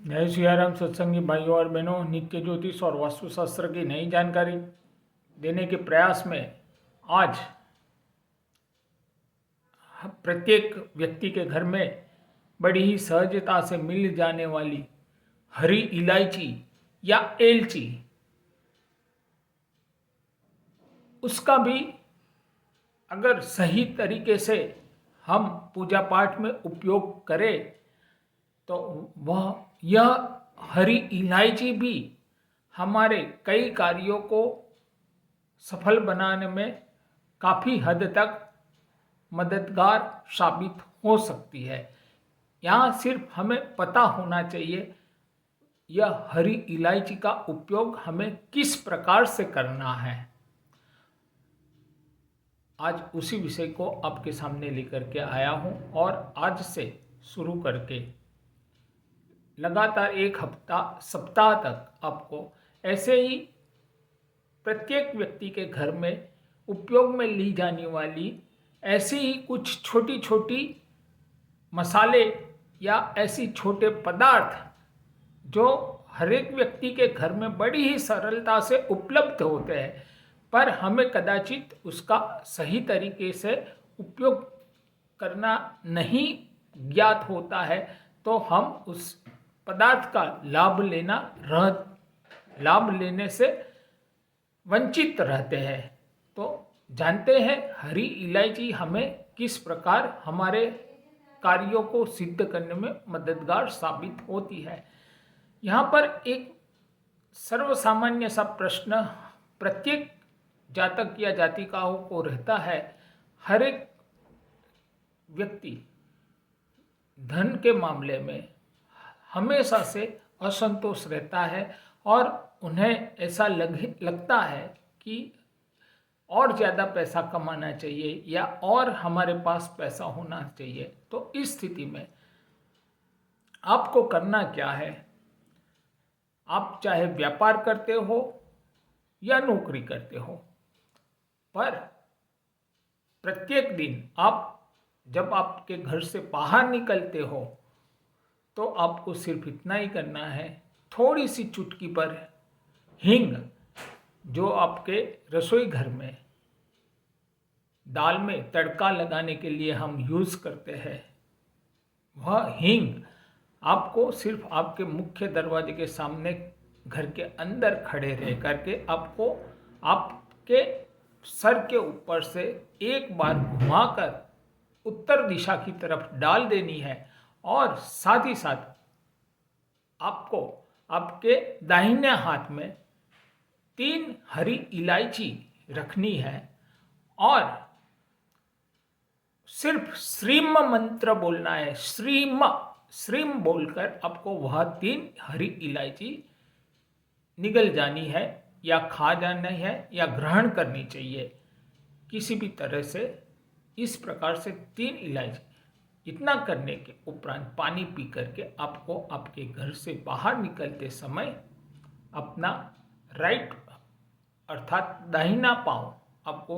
जय सियाराम सत्संगी भाइयों और बहनों, नित्य ज्योतिष और वास्तुशास्त्र की नई जानकारी देने के प्रयास में आज प्रत्येक व्यक्ति के घर में बड़ी ही सहजता से मिल जाने वाली हरी इलायची या एलची, उसका भी अगर सही तरीके से हम पूजा पाठ में उपयोग करें तो वह यह हरी इलायची भी हमारे कई कार्यों को सफल बनाने में काफ़ी हद तक मददगार साबित हो सकती है। यहाँ सिर्फ हमें पता होना चाहिए यह हरी इलायची का उपयोग हमें किस प्रकार से करना है। आज उसी विषय को आपके सामने लेकर के आया हूँ और आज से शुरू करके लगातार एक सप्ताह तक आपको ऐसे ही प्रत्येक व्यक्ति के घर में उपयोग में ली जाने वाली ऐसी ही कुछ छोटी छोटी मसाले या ऐसी छोटे पदार्थ जो हर एक व्यक्ति के घर में बड़ी ही सरलता से उपलब्ध होते हैं, पर हमें कदाचित उसका सही तरीके से उपयोग करना नहीं ज्ञात होता है, तो हम उस पदार्थ का लाभ लेने से वंचित रहते हैं। तो जानते हैं हरी इलायची हमें किस प्रकार हमारे कार्यों को सिद्ध करने में मददगार साबित होती है। यहाँ पर एक सर्वसामान्य सा प्रश्न प्रत्येक जातक या जातिकाओं को रहता है। हर एक व्यक्ति धन के मामले में हमेशा से असंतोष रहता है और उन्हें ऐसा लगता है कि और ज़्यादा पैसा कमाना चाहिए या और हमारे पास पैसा होना चाहिए। तो इस स्थिति में आपको करना क्या है? आप चाहे व्यापार करते हो या नौकरी करते हो, पर प्रत्येक दिन आप जब आपके घर से बाहर निकलते हो तो आपको सिर्फ इतना ही करना है, थोड़ी सी चुटकी पर हींग जो आपके रसोई घर में दाल में तड़का लगाने के लिए हम यूज़ करते हैं, वह हींग आपको सिर्फ आपके मुख्य दरवाजे के सामने घर के अंदर खड़े रह करके आपको आपके सर के ऊपर से एक बार घुमाकर उत्तर दिशा की तरफ डाल देनी है और साथ ही साथ आपको आपके दाहिने हाथ में 3 हरी इलायची रखनी है और सिर्फ श्रीम मंत्र बोलना है। श्रीम बोलकर आपको वह 3 हरी इलायची निगल जानी है या खा जाना है या ग्रहण करनी चाहिए किसी भी तरह से। इस प्रकार से 3 इलायची इतना करने के उपरांत पानी पी करके आपको आपके घर से बाहर निकलते समय अपना राइट अर्थात दाहिना पांव आपको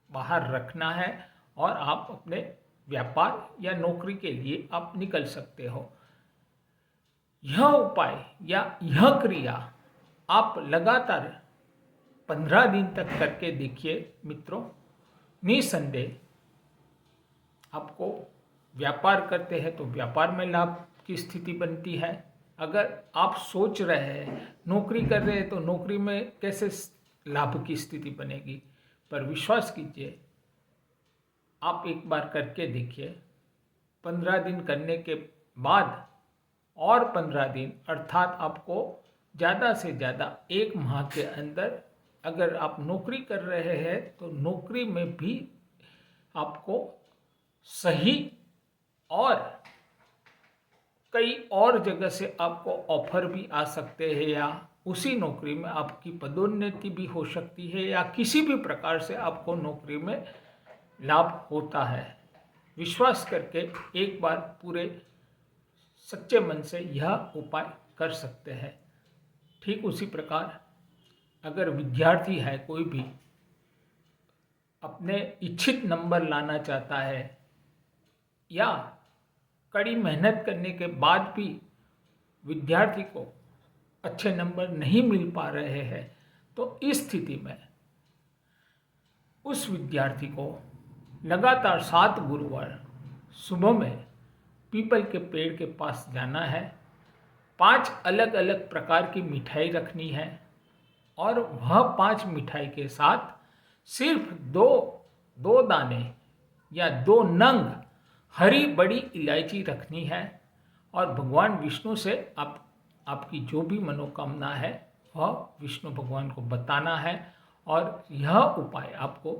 बाहर रखना है और आप अपने व्यापार या नौकरी के लिए आप निकल सकते हो। यह उपाय या यह क्रिया आप लगातार 15 दिन तक करके देखिए मित्रों, निसंदेह आपको व्यापार करते हैं तो व्यापार में लाभ की स्थिति बनती है। अगर आप सोच रहे हैं नौकरी कर रहे हैं तो नौकरी में कैसे लाभ की स्थिति बनेगी, पर विश्वास कीजिए आप एक बार करके देखिए। 15 दिन करने के बाद और 15 दिन अर्थात आपको ज़्यादा से ज़्यादा 1 माह के अंदर अगर आप नौकरी कर रहे हैं तो नौकरी में भी आपको सही और कई और जगह से आपको ऑफर भी आ सकते हैं या उसी नौकरी में आपकी पदोन्नति भी हो सकती है या किसी भी प्रकार से आपको नौकरी में लाभ होता है। विश्वास करके एक बार पूरे सच्चे मन से यह उपाय कर सकते हैं। ठीक उसी प्रकार अगर विद्यार्थी है कोई भी अपने इच्छित नंबर लाना चाहता है या कड़ी मेहनत करने के बाद भी विद्यार्थी को अच्छे नंबर नहीं मिल पा रहे हैं, तो इस स्थिति में उस विद्यार्थी को लगातार 7 गुरुवार सुबह में पीपल के पेड़ के पास जाना है, 5 अलग अलग प्रकार की मिठाई रखनी है और वह 5 मिठाई के साथ सिर्फ दो दाने या 2 नंग हरी बड़ी इलायची रखनी है और भगवान विष्णु से आपकी जो भी मनोकामना है वह विष्णु भगवान को बताना है। और यह उपाय आपको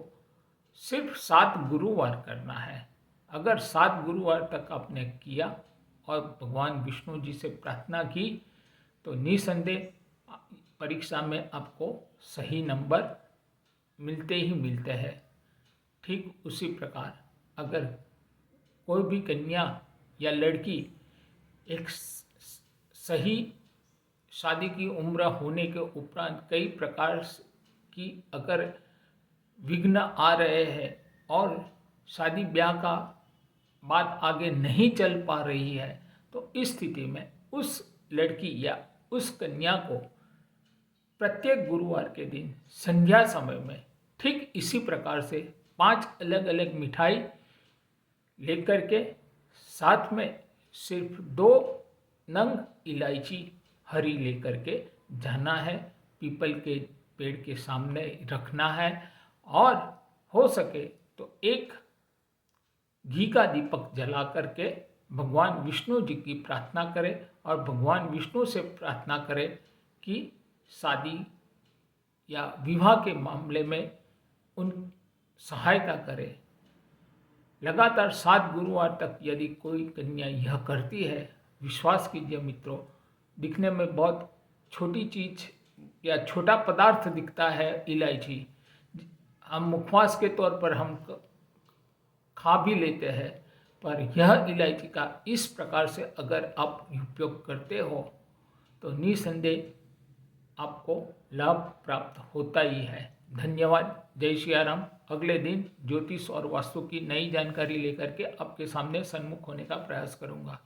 सिर्फ 7 गुरुवार करना है। अगर 7 गुरुवार तक आपने किया और भगवान विष्णु जी से प्रार्थना की तो निसंदेह परीक्षा में आपको सही नंबर मिलते ही मिलते हैं। ठीक उसी प्रकार अगर कोई भी कन्या या लड़की एक सही शादी की उम्र होने के उपरांत कई प्रकार की अगर विघ्न आ रहे हैं और शादी ब्याह का बात आगे नहीं चल पा रही है, तो इस स्थिति में उस लड़की या उस कन्या को प्रत्येक गुरुवार के दिन संध्या समय में ठीक इसी प्रकार से 5 अलग अलग मिठाई लेकर के साथ में सिर्फ 2 नंग इलायची हरी लेकर के जाना है, पीपल के पेड़ के सामने रखना है और हो सके तो एक घी का दीपक जला करके भगवान विष्णु जी की प्रार्थना करें और भगवान विष्णु से प्रार्थना करें कि शादी या विवाह के मामले में उन सहायता करें। लगातार 7 गुरुवार तक यदि कोई कन्या यह करती है, विश्वास कीजिए मित्रों, दिखने में बहुत छोटी चीज़ या छोटा पदार्थ दिखता है इलायची, हम मुखवास के तौर पर हम खा भी लेते हैं, पर यह इलायची का इस प्रकार से अगर आप उपयोग करते हो तो निसंदेह आपको लाभ प्राप्त होता ही है। धन्यवाद। जय श्री राम। अगले दिन ज्योतिष और वास्तु की नई जानकारी लेकर के आपके सामने सन्मुख होने का प्रयास करूंगा।